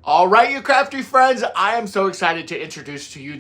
All right, you crafty friends, I am so excited to introduce to you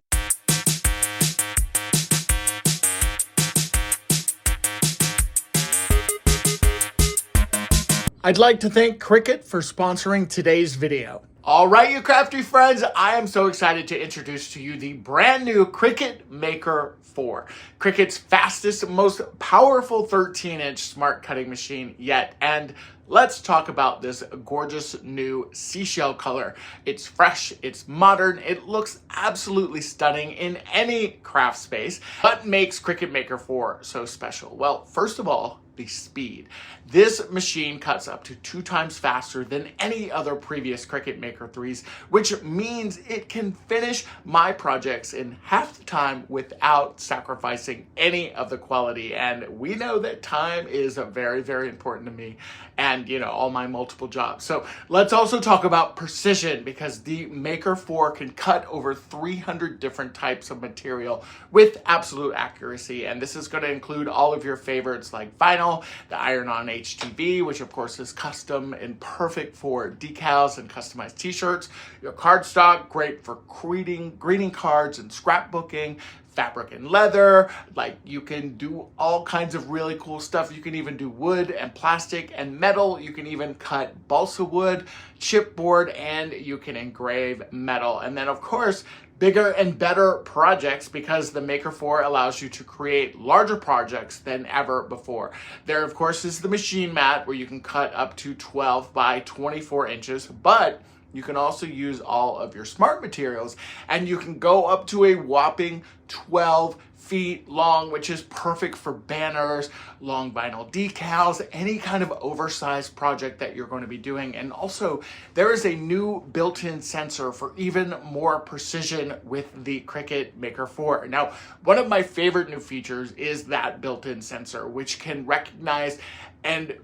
I'd like to thank Cricut for sponsoring today's video. All right, you crafty friends, I am so excited to introduce to you the brand new Cricut Maker 4. Cricut's fastest, most powerful 13-inch smart cutting machine yet. And let's talk about this gorgeous new seashell color. It's fresh, it's modern, it looks absolutely stunning in any craft space. What makes Cricut Maker 4 so special? Well, first of all, the speed. This machine cuts up to 2 times faster than any other previous Cricut Maker 3s, which means it can finish my projects in half the time without sacrificing any of the quality. And we know that time is very, very important to me and, you know, all my multiple jobs. So let's also talk about precision, because the Maker 4 can cut over 300 different types of material with absolute accuracy. And this is going to include all of your favorites like vinyl, the iron-on HTV, which of course is custom and perfect for decals and customized t-shirts. Your cardstock, great for greeting cards and scrapbooking. Fabric and leather, like you can do all kinds of really cool stuff. You can even do wood and plastic and metal. You can even cut balsa wood, chipboard, and you can engrave metal. And then of course, bigger and better projects, because the Maker 4 allows you to create larger projects than ever before. There, of course, is the machine mat where you can cut up to 12 by 24 inches, but you can also use all of your smart materials, and you can go up to a whopping 12 feet long, which is perfect for banners, long vinyl decals, any kind of oversized project that you're going to be doing. And also, there is a new built-in sensor for even more precision with the Cricut Maker 4. Now, one of my favorite new features is that built-in sensor, which can recognize and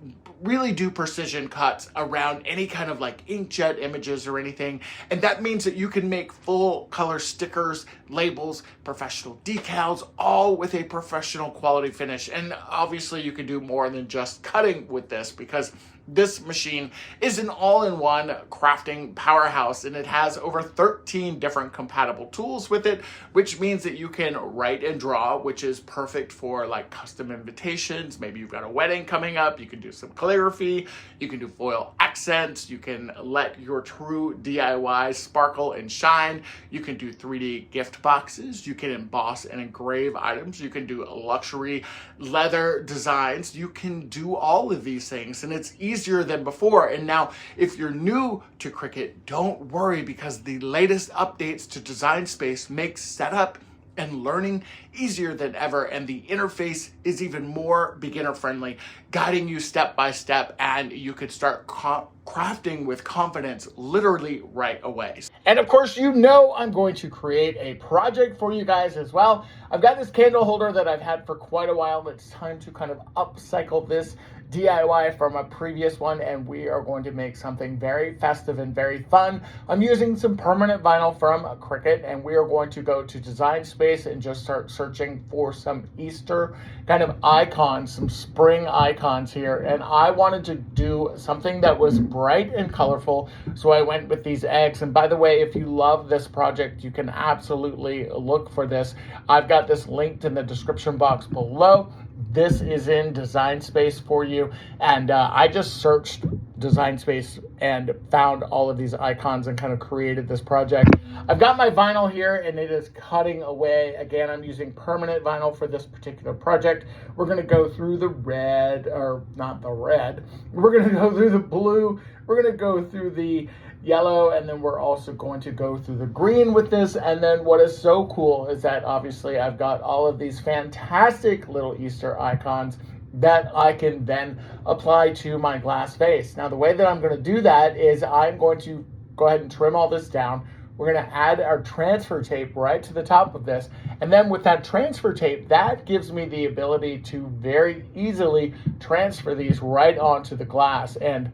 really do precision cuts around any kind of like inkjet images or anything. And that means that you can make full color stickers, labels, professional decals, all with a professional quality finish. And obviously you can do more than just cutting with this, because this machine is an all-in-one crafting powerhouse, and it has over 13 different compatible tools with it, which means that you can write and draw, which is perfect for like custom invitations. Maybe you've got a wedding coming up, you can do some calligraphy, you can do foil accents, you can let your true DIY sparkle and shine, you can do 3D gift boxes, you can emboss and engrave items, you can do luxury leather designs, you can do all of these things, and it's easier than before. And now, if you're new to Cricut, don't worry, because the latest updates to Design Space make setup and learning easier than ever, and the interface is even more beginner friendly, guiding you step by step, and you could start crafting with confidence literally right away. And of course, you know I'm going to create a project for you guys as well. I've got this candle holder that I've had for quite a while. It's time to kind of upcycle this DIY from a previous one, and we are going to make something very festive and very fun. I'm using some permanent vinyl from Cricut, and we are going to go to Design Space and just start searching for some Easter kind of icons, some spring icons here. And I wanted to do something that was bright and colorful, so I went with these eggs. And by the way, if you love this project, you can absolutely look for this. I've got this linked in the description box below. This is in Design Space for you, and I just searched Design Space and found all of these icons and kind of created this project. I've got my vinyl here, and it is cutting away. Again, I'm using permanent vinyl for this particular project. We're going to go through the red, or not the red, we're going to go through the blue, we're going to go through the yellow, and then we're also going to go through the green with this. And then what is so cool is that obviously I've got all of these fantastic little Easter icons that I can then apply to my glass vase. Now, the way that I'm going to do that is I'm going to go ahead and trim all this down. We're going to add our transfer tape right to the top of this. And then with that transfer tape, that gives me the ability to very easily transfer these right onto the glass. And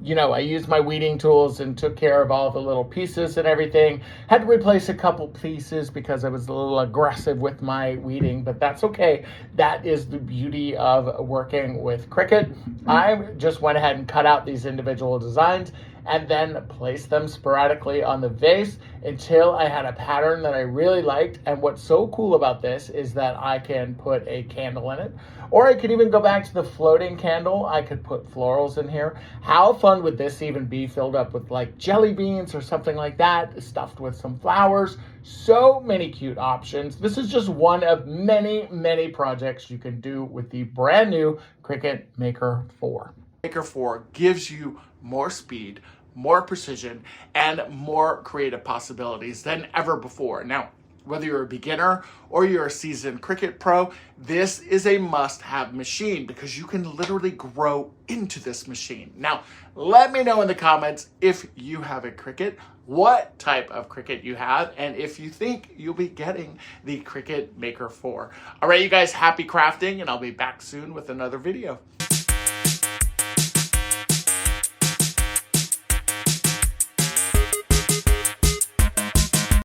you know, I used my weeding tools and took care of all the little pieces and everything. Had to replace a couple pieces because I was a little aggressive with my weeding, but that's okay. That is the beauty of working with Cricut. I just went ahead and cut out these individual designs, and then place them sporadically on the vase until I had a pattern that I really liked. And what's so cool about this is that I can put a candle in it, or I could even go back to the floating candle. I could put florals in here. How fun would this even be, filled up with like jelly beans or something like that, stuffed with some flowers? So many cute options. This is just one of many, many projects you can do with the brand new Cricut Maker 4. Maker 4 gives you more speed, more precision, and more creative possibilities than ever before. Now, whether you're a beginner or you're a seasoned Cricut pro, this is a must-have machine because you can literally grow into this machine. Now, let me know in the comments if you have a Cricut, what type of Cricut you have, and if you think you'll be getting the Cricut Maker 4. All right, you guys, happy crafting, and I'll be back soon with another video.